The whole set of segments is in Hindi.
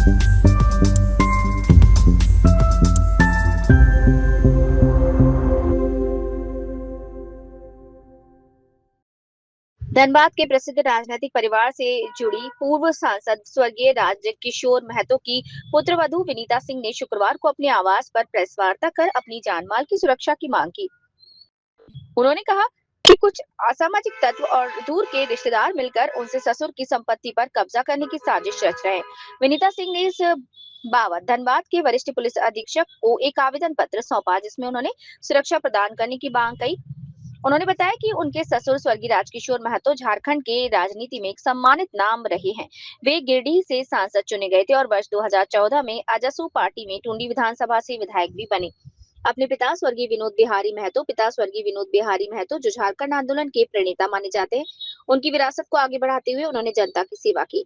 धनबाद के प्रसिद्ध राजनीतिक परिवार से जुड़ी पूर्व सांसद स्वर्गीय राजकिशोर महतो की पुत्रवधू विनीता सिंह ने शुक्रवार को अपने आवास पर प्रेस वार्ता कर अपनी जानमाल की सुरक्षा की मांग की। उन्होंने कहा कि कुछ असामाजिक तत्व और दूर के रिश्तेदार मिलकर उनसे ससुर की संपत्ति पर कब्जा करने की साजिश रच रहे हैं। विनीता सिंह ने इस बाबत धनबाद के वरिष्ठ पुलिस अधीक्षक को एक आवेदन पत्र सौंपा, जिसमें उन्होंने सुरक्षा प्रदान करने की मांग की। उन्होंने बताया कि उनके ससुर स्वर्गीय राजकिशोर महतो झारखंड के राजनीति में एक सम्मानित नाम रहे हैं। वे गिरिडीह से सांसद चुने गए थे और वर्ष 2014 में आजसू पार्टी में टुंडी विधानसभा से विधायक भी बने। अपने पिता स्वर्गीय विनोद बिहारी महतो जो झारखंड आंदोलन के प्रणेता माने जाते हैं, उनकी विरासत को आगे बढ़ाते हुए उन्होंने जनता की सेवा की।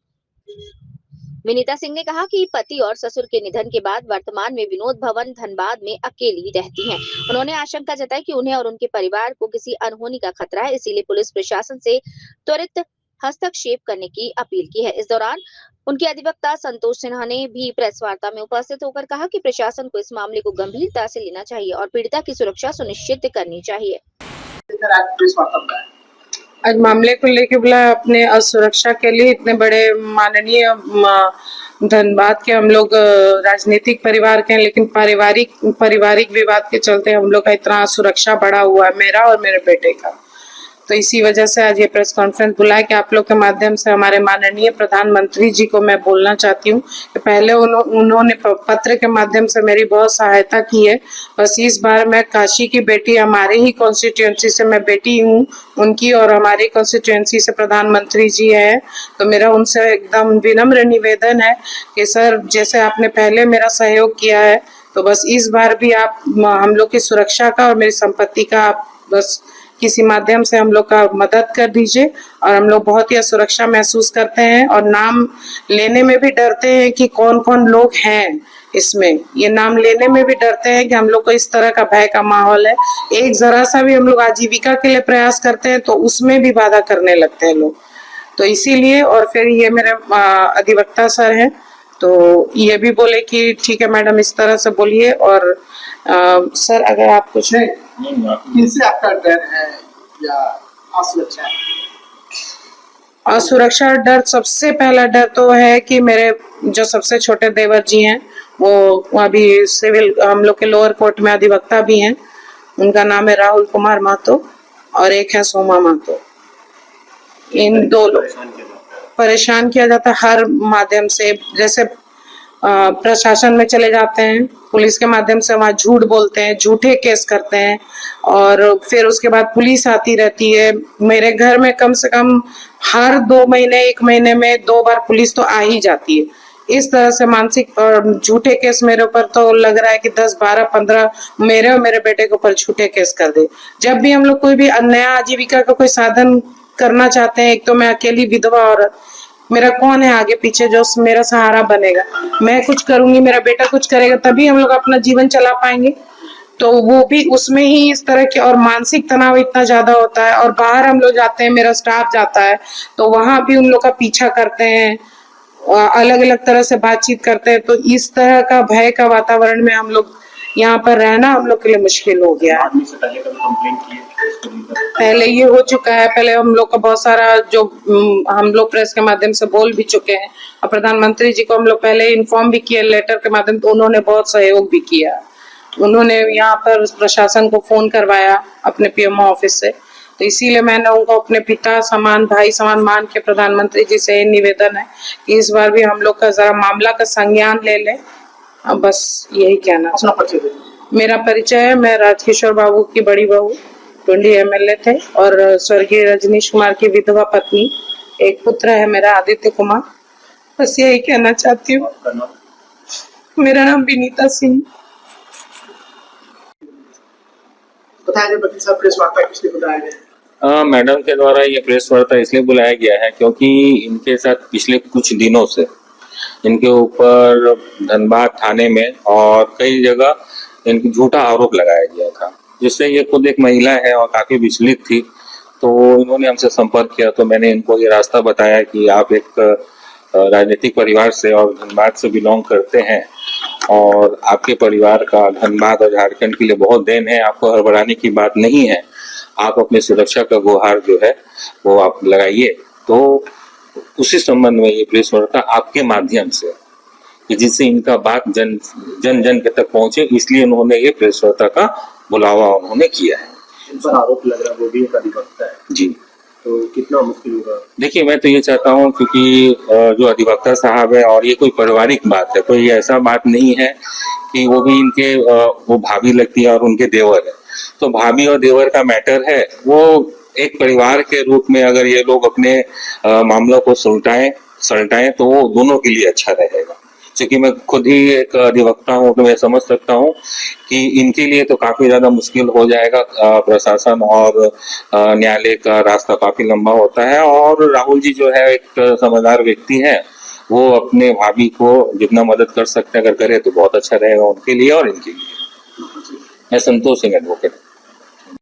विनीता सिंह ने कहा कि पति और ससुर के निधन के बाद वर्तमान में विनोद भवन धनबाद में अकेली रहती हैं। उन्होंने आशंका जताई कि उन्हें और उनके परिवार को किसी अनहोनी का खतरा है, इसीलिए पुलिस प्रशासन से त्वरित हस्तक्षेप करने की अपील की है। इस दौरान उनके अधिवक्ता संतोष सिन्हा ने भी प्रेस वार्ता में उपस्थित होकर कहा कि प्रशासन को इस मामले को गंभीरता से लेना चाहिए और पीड़िता की सुरक्षा सुनिश्चित करनी चाहिए। आज मामले को लेके बोला अपने असुरक्षा के लिए इतने बड़े माननीय धनबाद के हम लोग राजनीतिक परिवार के हैं, लेकिन पारिवारिक विवाद के चलते हम लोग का इतना सुरक्षा बढ़ा हुआ है, मेरा और मेरे बेटे का। तो इसी वजह से आज ये प्रेस कॉन्फ्रेंस बुलाया कि आप लोग के माध्यम से हमारे माननीय प्रधानमंत्री जी को मैं बोलना चाहती हूँ कि पहले उन्होंने पत्र के माध्यम से मेरी बहुत सहायता की है। बस इस बार मैं काशी की बेटी, हमारे ही कॉन्स्टिट्यूएंसी से मैं बेटी हूँ उनकी, और हमारी कॉन्स्टिट्यूएंसी से प्रधानमंत्री जी है, तो मेरा उनसे एकदम विनम्र निवेदन है कि सर जैसे आपने पहले मेरा सहयोग किया है, तो बस इस बार भी आप हम लोग की सुरक्षा का और मेरी संपत्ति का आप बस किसी माध्यम से हम लोग का मदद कर दीजिए। और हम लोग बहुत ही असुरक्षा महसूस करते हैं और नाम लेने में भी डरते हैं कि कौन कौन लोग हैं इसमें, ये नाम लेने में भी डरते हैं कि हम लोग को इस तरह का भय का माहौल है। एक जरा सा भी हम लोग आजीविका के लिए प्रयास करते हैं तो उसमें भी बाधा करने लगते हैं लोग। तो इसीलिए, और फिर ये मेरे अधिवक्ता सर हैं, तो ये भी बोले कि ठीक है मैडम इस तरह से बोलिए। और सर अगर आप कुछ किनसे आपका डर है या असुरक्षा है? असुरक्षा डर, सबसे पहला डर तो है कि मेरे जो सबसे छोटे देवर जी हैं वो अभी सिविल हम लोग के लोअर कोर्ट में अधिवक्ता भी हैं, उनका नाम है राहुल कुमार महतो और एक है सोमा महतो। इन दो लोग परेशान किया जाता है हर माध्यम से, जैसे प्रशासन में चले जाते हैं, पुलिस के माध्यम से वहाँ झूठ बोलते हैं, झूठे केस करते हैं, और फिर उसके बाद पुलिस आती रहती है। मेरे घर में कम से कम हर 2 महीने 1 महीने में 2 बार पुलिस तो आ ही जाती है। इस तरह से मानसिक और झूठे केस मेरे ऊपर तो लग रहा है कि 10, 12, 15 मेरे और मेरे बेटे के ऊपर झूठे केस कर दे। जब भी हम लोग कोई भी नया आजीविका का कोई साधन करना चाहते हैं, एक तो मैं अकेली विधवा औरत, मेरा कौन है आगे पीछे जो मेरा सहारा बनेगा? मैं कुछ करूंगी, मेरा बेटा कुछ करेगा, तभी हम लोग अपना जीवन चला पाएंगे। तो वो भी उसमें ही इस तरह के, और मानसिक तनाव इतना ज्यादा होता है। और बाहर हम लोग जाते हैं, मेरा स्टाफ जाता है, तो वहां भी उन लोग का पीछा करते हैं, अलग अलग तरह से बातचीत करते हैं। तो इस तरह का भय का वातावरण में हम लोग यहाँ पर रहना हम लोग के लिए मुश्किल हो गया है। पहले ये हो चुका है, पहले हम लोग का बहुत सारा जो हम लोग प्रेस के माध्यम से बोल भी चुके हैं, और प्रधानमंत्री जी को हम लोग पहले इन्फॉर्म भी किया लेटर के माध्यम से, उन्होंने बहुत सहयोग भी किया। उन्होंने यहाँ पर प्रशासन को फोन करवाया अपने पीएमओ ऑफिस से। तो इसीलिए मैंने उनको अपने पिता समान, भाई समान मान के प्रधानमंत्री जी से निवेदन है कि इस बार भी हम लोग का जरा मामला का संज्ञान ले लें। अब बस यही कहना। मेरा परिचय है, मैं राजकिशोर बाबू की बड़ी बहू, टुंडी एमएलए थे, और स्वर्गीय रजनीश कुमार की विधवा पत्नी, एक पुत्र है मेरा आदित्य कुमार। बस यही कहना चाहती हूँ। मेरा नाम विनीता सिंह। प्रेस वार्ता किसने बुलाया गया? मैडम के द्वारा ये प्रेस वार्ता इसलिए बुलाया गया है क्योंकि इनके साथ पिछले कुछ दिनों से इनके ऊपर धनबाद थाने में और कई जगह इनकी झूठा आरोप लगाया गया था, जिससे ये खुद एक महिला है और काफी विचलित थी। तो इन्होंने हमसे संपर्क किया, तो मैंने इनको ये रास्ता बताया कि आप एक राजनीतिक परिवार से और धनबाद से बिलोंग करते हैं और आपके परिवार का धनबाद और झारखंड के लिए बहुत देन है, आपको हड़बड़ाने की बात नहीं है। आप अपनी सुरक्षा का गुहार जो है वो आप लगाइए। तो उसी संबंध में ये प्रेस वार्ता आपके माध्यम से कि जिससे इनका बात जन जन के तक पहुंचे, इसलिए उन्होंने ये प्रेस वार्ता का बुलावा उन्होंने किया है। इन पर आरोप लग रहा है वो भी एक अधिवक्ता है, जी तो कितना मुश्किल होगा? देखिए, मैं तो ये चाहता हूँ क्योंकि जो अधिवक्ता साहब है और ये कोई पारिवारिक बात है, कोई ऐसा बात नहीं है कि वो भी इनके वो भाभी लगती है और उनके देवर है। तो भाभी और देवर का मैटर है, वो एक परिवार के रूप में अगर ये लोग अपने मामलों को सलटाएं तो वो दोनों के लिए अच्छा रहेगा। क्योंकि मैं खुद ही एक अधिवक्ता हूँ तो मैं समझ सकता हूँ कि इनके लिए तो काफी ज्यादा मुश्किल हो जाएगा। प्रशासन और न्यायालय का रास्ता काफी लंबा होता है और राहुल जी जो है एक समझदार व्यक्ति है, वो अपने भाभी को जितना मदद कर सकते हैं अगर करे तो बहुत अच्छा रहेगा उनके लिए और इनके लिए। मैं संतोष सिंह एडवोकेट।